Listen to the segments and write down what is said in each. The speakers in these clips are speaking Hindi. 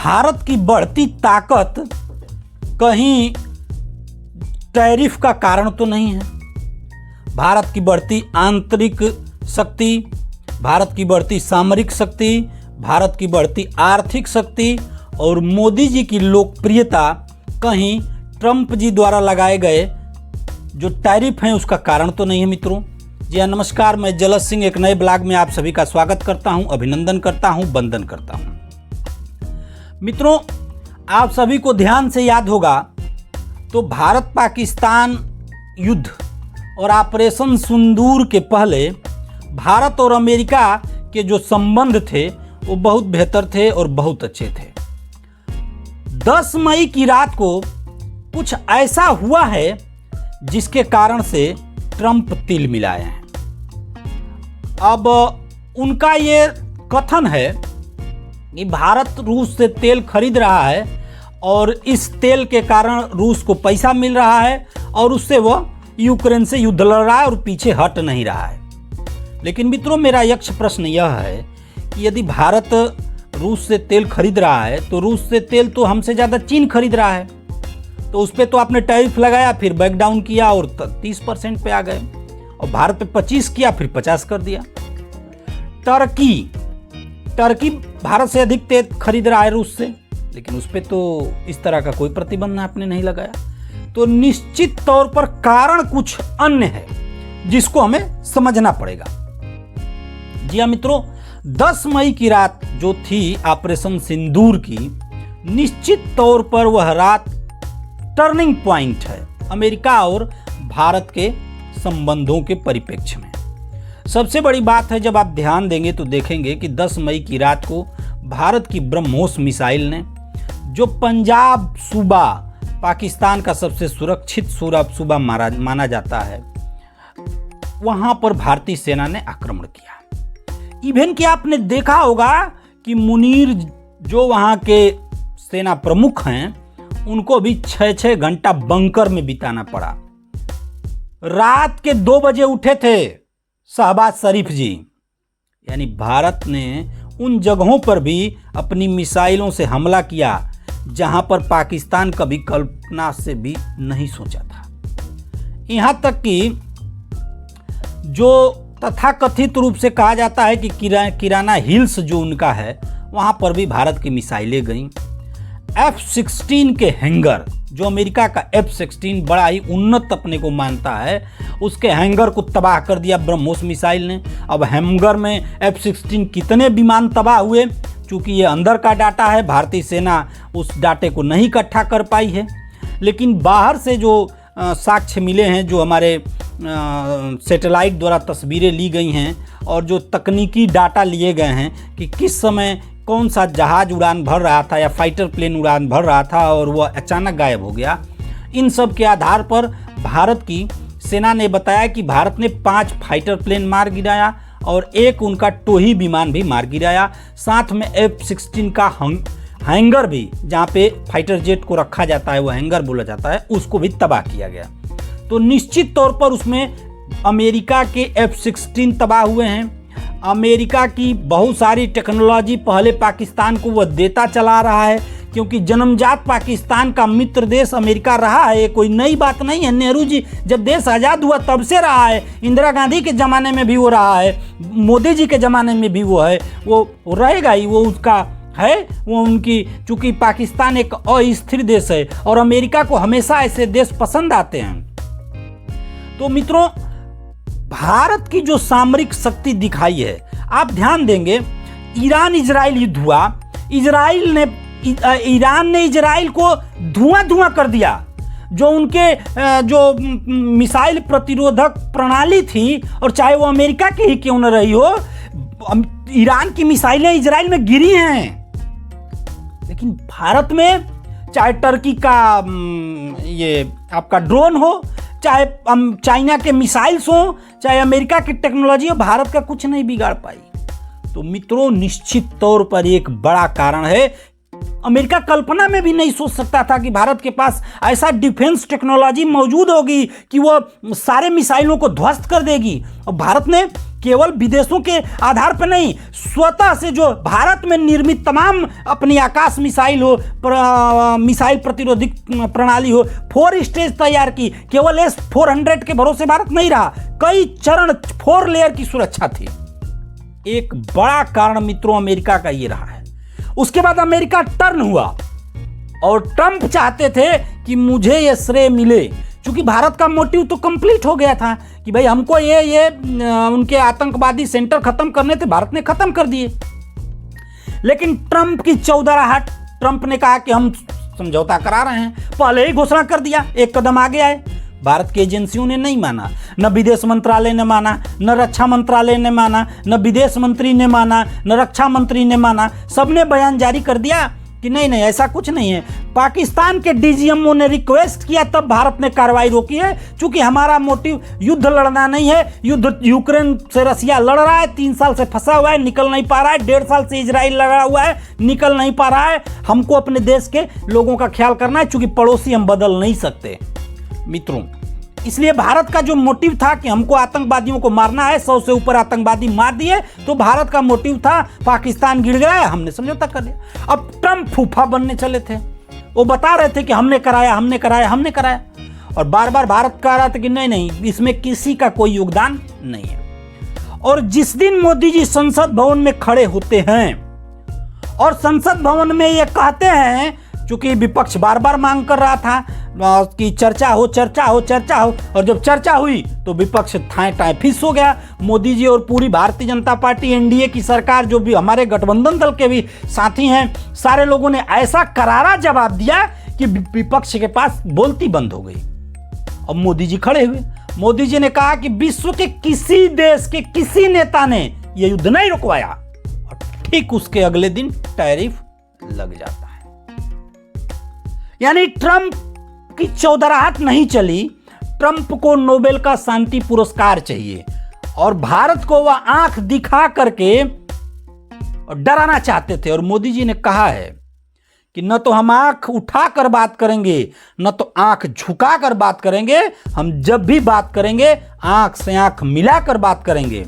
भारत की बढ़ती ताकत कहीं टैरिफ का कारण तो नहीं है। भारत की बढ़ती आंतरिक शक्ति, भारत की बढ़ती सामरिक शक्ति, भारत की बढ़ती आर्थिक शक्ति और मोदी जी की लोकप्रियता कहीं ट्रंप जी द्वारा लगाए गए जो टैरिफ हैं उसका कारण तो नहीं है। मित्रों जी हाँ, नमस्कार। मैं जलज सिंह एक नए ब्लॉग में आप सभी का स्वागत करता हूं, अभिनंदन करता हूं, वंदन करता हूं। मित्रों, आप सभी को ध्यान से याद होगा तो भारत पाकिस्तान युद्ध और ऑपरेशन सिंदूर के पहले भारत और अमेरिका के जो संबंध थे वो बहुत बेहतर थे और बहुत अच्छे थे। 10 मई की रात को कुछ ऐसा हुआ है जिसके कारण से ट्रंप तिल मिलाए हैं। अब उनका ये कथन है कि भारत रूस से तेल खरीद रहा है और इस तेल के कारण रूस को पैसा मिल रहा है और उससे वह यूक्रेन से युद्ध लड़ रहा है और पीछे हट नहीं रहा है। लेकिन मित्रों, मेरा यक्ष प्रश्न यह है कि यदि भारत रूस से तेल खरीद रहा है तो रूस से तेल तो हमसे ज़्यादा चीन खरीद रहा है, तो उस पर तो आपने टैरिफ लगाया, फिर बैकडाउन किया और 30% पे आ गए, और भारत पे 25 किया, फिर 50 कर दिया। टर्की भारत से अधिक तेल खरीद रहा है रूस से, लेकिन उस पर तो इस तरह का कोई प्रतिबंध आपने नहीं लगाया। तो निश्चित तौर पर कारण कुछ अन्य है जिसको हमें समझना पड़ेगा। जी हाँ मित्रों, 10 मई की रात जो थी ऑपरेशन सिंदूर की, निश्चित तौर पर वह रात टर्निंग पॉइंट है अमेरिका और भारत के संबंधों के परिप्रेक्ष्य में। सबसे बड़ी बात है, जब आप ध्यान देंगे तो देखेंगे कि 10 मई की रात को भारत की ब्रह्मोस मिसाइल ने, जो पंजाब सूबा पाकिस्तान का सबसे सुरक्षित सूबा माना जाता है, वहां पर भारतीय सेना ने आक्रमण किया। इवन कि आपने देखा होगा कि मुनीर जो वहां के सेना प्रमुख हैं, उनको भी 6-6 घंटा बंकर में बिताना पड़ा। रात के 2 बजे उठे थे शहबाज शरीफ जी। यानी भारत ने उन जगहों पर भी अपनी मिसाइलों से हमला किया जहां पर पाकिस्तान कभी कल्पना से भी नहीं सोचा था। यहां तक कि जो तथाकथित रूप से कहा जाता है कि किराना हिल्स जो उनका है, वहां पर भी भारत की मिसाइलें गईं। F-16 के हैंगर, जो अमेरिका का F-16 बड़ा ही उन्नत अपने को मानता है, उसके हैंगर को तबाह कर दिया ब्रह्मोस मिसाइल ने। अब हैंगर में F-16 कितने विमान तबाह हुए, चूंकि ये अंदर का डाटा है, भारतीय सेना उस डाटे को नहीं इकट्ठा कर पाई है। लेकिन बाहर से जो साक्ष्य मिले हैं, जो हमारे सैटेलाइट द्वारा तस्वीरें ली गई हैं और जो तकनीकी डाटा लिए गए हैं कि किस समय कौन सा जहाज उड़ान भर रहा था या फाइटर प्लेन उड़ान भर रहा था और वह अचानक गायब हो गया, इन सब के आधार पर भारत की सेना ने बताया कि भारत ने 5 फाइटर प्लेन मार गिराया और एक उनका टोही विमान भी मार गिराया। साथ में F-16 का हैंगर भी, जहाँ पे फाइटर जेट को रखा जाता है, वह हैंगर बोला जाता है, उसको भी तबाह किया गया। तो निश्चित तौर पर उसमें अमेरिका के F-16 तबाह हुए हैं। अमेरिका की बहुत सारी टेक्नोलॉजी पहले पाकिस्तान को वह देता चला रहा है, क्योंकि जन्मजात पाकिस्तान का मित्र देश अमेरिका रहा है। ये कोई नई बात नहीं है। नेहरू जी जब देश आज़ाद हुआ तब से रहा है, इंदिरा गांधी के ज़माने में भी वो रहा है, मोदी जी के ज़माने में भी वो है, वो रहेगा ही, वो उसका है, वो उनकी, चूँकि पाकिस्तान एक अस्थिर देश है और अमेरिका को हमेशा ऐसे देश पसंद आते हैं। तो मित्रों, भारत की जो सामरिक शक्ति दिखाई है, आप ध्यान देंगे, ईरान इजराइल युद्ध हुआ, ईरान ने इजराइल को धुआं कर दिया। जो उनके जो मिसाइल प्रतिरोधक प्रणाली थी, और चाहे वो अमेरिका की ही क्यों न रही हो, ईरान की मिसाइलें इजराइल में गिरी हैं। लेकिन भारत में चाहे टर्की का ये आपका ड्रोन हो, चाहे चाइना के मिसाइल्स हो, चाहे अमेरिका की टेक्नोलॉजी हो, भारत का कुछ नहीं बिगाड़ पाई। तो मित्रों, निश्चित तौर पर एक बड़ा कारण है अमेरिका कल्पना में भी नहीं सोच सकता था कि भारत के पास ऐसा डिफेंस टेक्नोलॉजी मौजूद होगी कि वो सारे मिसाइलों को ध्वस्त कर देगी। और भारत ने केवल विदेशों के आधार पर नहीं, स्वतः से जो भारत में निर्मित तमाम अपनी आकाश मिसाइल हो, मिसाइल प्रतिरोधी प्रणाली हो, 4 स्टेज तैयार की। केवल S-400 के भरोसे भारत नहीं रहा, कई चरण 4 लेयर की सुरक्षा थी। एक बड़ा कारण मित्रों अमेरिका का ये रहा है। उसके बाद अमेरिका टर्न हुआ और ट्रंप चाहते थे कि मुझे ये श्रेय मिले, क्योंकि भारत का मोटिव तो कंप्लीट हो गया था कि भाई हमको ये उनके आतंकवादी सेंटर खत्म करने थे, भारत ने खत्म कर दिए। लेकिन ट्रंप की चौधराहट, ट्रंप ने कहा कि हम समझौता करा रहे हैं, पहले ही घोषणा कर दिया, एक कदम आगे आए। भारत की एजेंसियों ने नहीं माना, न विदेश मंत्रालय ने माना, न रक्षा मंत्रालय ने माना, न विदेश मंत्री ने माना, न रक्षा मंत्री ने माना। सबने बयान जारी कर दिया कि नहीं नहीं ऐसा कुछ नहीं है। पाकिस्तान के डीजीएमओ ने रिक्वेस्ट किया, तब भारत ने कार्रवाई रोकी है, क्योंकि हमारा मोटिव युद्ध लड़ना नहीं है। युद्ध यूक्रेन से रसिया लड़ रहा है, 3 साल से फंसा हुआ है, निकल नहीं पा रहा है। 1.5 साल से इजराइल लगा हुआ है, निकल नहीं पा रहा है। हमको अपने देश के लोगों का ख्याल करना है, क्योंकि पड़ोसी हम बदल नहीं सकते मित्रों। इसलिए भारत का जो मोटिव था कि हमको आतंकवादियों को मारना है, 100 से ऊपर आतंकवादी मार दिए, तो भारत का मोटिव था पाकिस्तान गिर गया, हमने समझौता कर लिया। अब ट्रंप फूफा बनने चले थे, वो बता रहे थे कि हमने कराया, हमने कराया, हमने कराया, और बार बार भारत कह रहा था कि नहीं नहीं इसमें किसी का कोई योगदान नहीं है। और जिस दिन मोदी जी संसद भवन में खड़े होते हैं और संसद भवन में ये कहते हैं, चूंकि विपक्ष बार बार मांग कर रहा था कि चर्चा हो, चर्चा हो, चर्चा हो, और जब चर्चा हुई तो विपक्ष थाए टाए फिस हो गया। मोदी जी और पूरी भारतीय जनता पार्टी, एनडीए की सरकार, जो भी हमारे गठबंधन दल के भी साथी हैं, सारे लोगों ने ऐसा करारा जवाब दिया कि विपक्ष के पास बोलती बंद हो गई। और मोदी जी खड़े हुए, मोदी जी ने कहा कि विश्व के किसी देश के किसी नेता ने यह युद्ध नहीं रुकवाया, और ठीक उसके अगले दिन टैरिफ लग जाता है। यानी ट्रंप की चौधराहट नहीं चली, ट्रंप को नोबेल का शांति पुरस्कार चाहिए, और भारत को वह आंख दिखा करके डराना चाहते थे। और मोदी जी ने कहा है कि न तो हम आंख उठाकर बात करेंगे, न तो आंख झुकाकर बात करेंगे, हम जब भी बात करेंगे आंख से आंख मिलाकर बात करेंगे।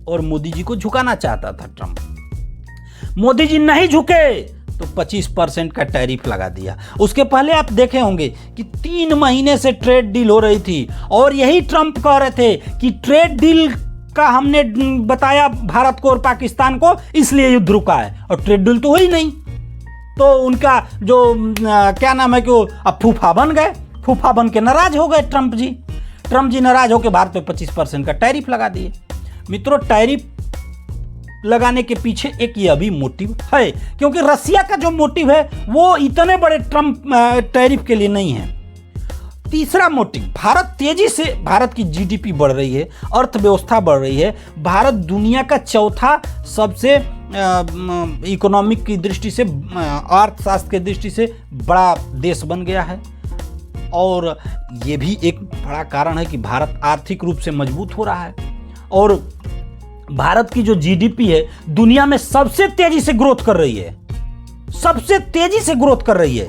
और मोदी जी को झुकाना चाहता था ट्रंप। मोदी जी नहीं झुके तो 25% का टैरिफ लगा दिया। उसके पहले आप देखे होंगे कि 3 महीने से ट्रेड डील हो रही थी, और यही ट्रंप कह रहे थे कि ट्रेड डील का हमने बताया भारत को और पाकिस्तान को, इसलिए युद्ध रुका है, और ट्रेड डील तो हुई नहीं। तो उनका जो क्या नाम है कि वो अब फूफा बन गए, फूफा बन के नाराज हो गए ट्रंप जी नाराज होकर भारत पे 25% का टैरिफ लगा दिए। मित्रों, टैरिफ लगाने के पीछे एक यह भी मोटिव है, क्योंकि रसिया का जो मोटिव है वो इतने बड़े ट्रंप टैरिफ के लिए नहीं है। तीसरा मोटिव, भारत तेजी से, भारत की जीडीपी बढ़ रही है, अर्थव्यवस्था बढ़ रही है, भारत दुनिया का चौथा सबसे इकोनॉमिक की दृष्टि से, अर्थशास्त्र की दृष्टि से बड़ा देश बन गया है। और ये भी एक बड़ा कारण है कि भारत आर्थिक रूप से मजबूत हो रहा है, और भारत की जो जीडीपी है दुनिया में सबसे तेजी से ग्रोथ कर रही है, सबसे तेजी से ग्रोथ कर रही है।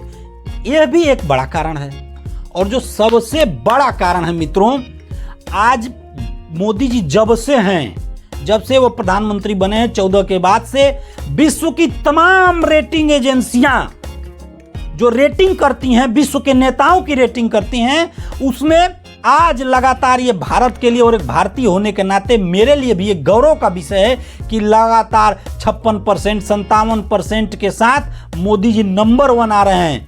यह भी एक बड़ा कारण है। और जो सबसे बड़ा कारण है मित्रों, आज मोदी जी जब से वो प्रधानमंत्री बने हैं 14 के बाद से, विश्व की तमाम रेटिंग एजेंसियां जो रेटिंग करती हैं, विश्व के नेताओं की रेटिंग करती हैं, उसमें आज लगातार ये भारत के लिए और एक भारतीय होने के नाते मेरे लिए भी एक गौरव का विषय है कि लगातार 56%, 57% के साथ मोदी जी नंबर 1 आ रहे हैं।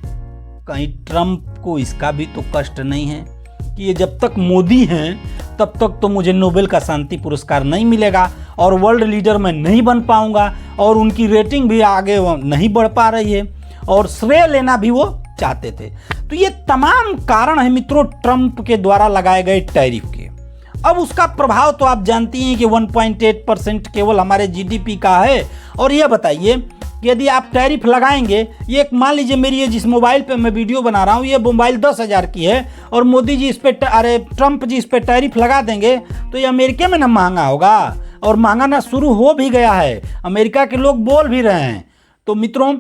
कहीं ट्रंप को इसका भी तो कष्ट नहीं है कि ये जब तक मोदी हैं तब तक तो मुझे नोबेल का शांति पुरस्कार नहीं मिलेगा, और वर्ल्ड लीडर मैं नहीं बन पाऊंगा, और उनकी रेटिंग भी आगे नहीं बढ़ पा रही है, और श्रेय लेना भी वो चाहते थे। तो ये तमाम कारण है मित्रों ट्रंप के द्वारा लगाए गए टैरिफ के। अब उसका प्रभाव तो आप जानती हैं कि 1.8% केवल हमारे जीडीपी का है। और ये बताइए कि यदि आप टैरिफ लगाएंगे, ये एक मान लीजिए मेरी ये जिस मोबाइल पे मैं वीडियो बना रहा हूँ, ये मोबाइल 10,000 की है, और मोदी जी इस पे, अरे ट्रंप जी इस पे टैरिफ लगा देंगे, तो ये अमेरिका में ना महंगा होगा, और महंगा ना शुरू हो भी गया है, अमेरिका के लोग बोल भी रहे हैं। तो मित्रों,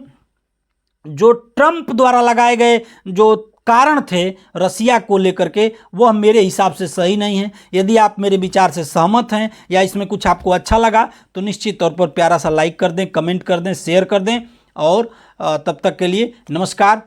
जो ट्रंप द्वारा लगाए गए जो कारण थे रसिया को लेकर के, वह मेरे हिसाब से सही नहीं है। यदि आप मेरे विचार से सहमत हैं या इसमें कुछ आपको अच्छा लगा तो निश्चित तौर पर प्यारा सा लाइक कर दें, कमेंट कर दें, शेयर कर दें। और तब तक के लिए नमस्कार।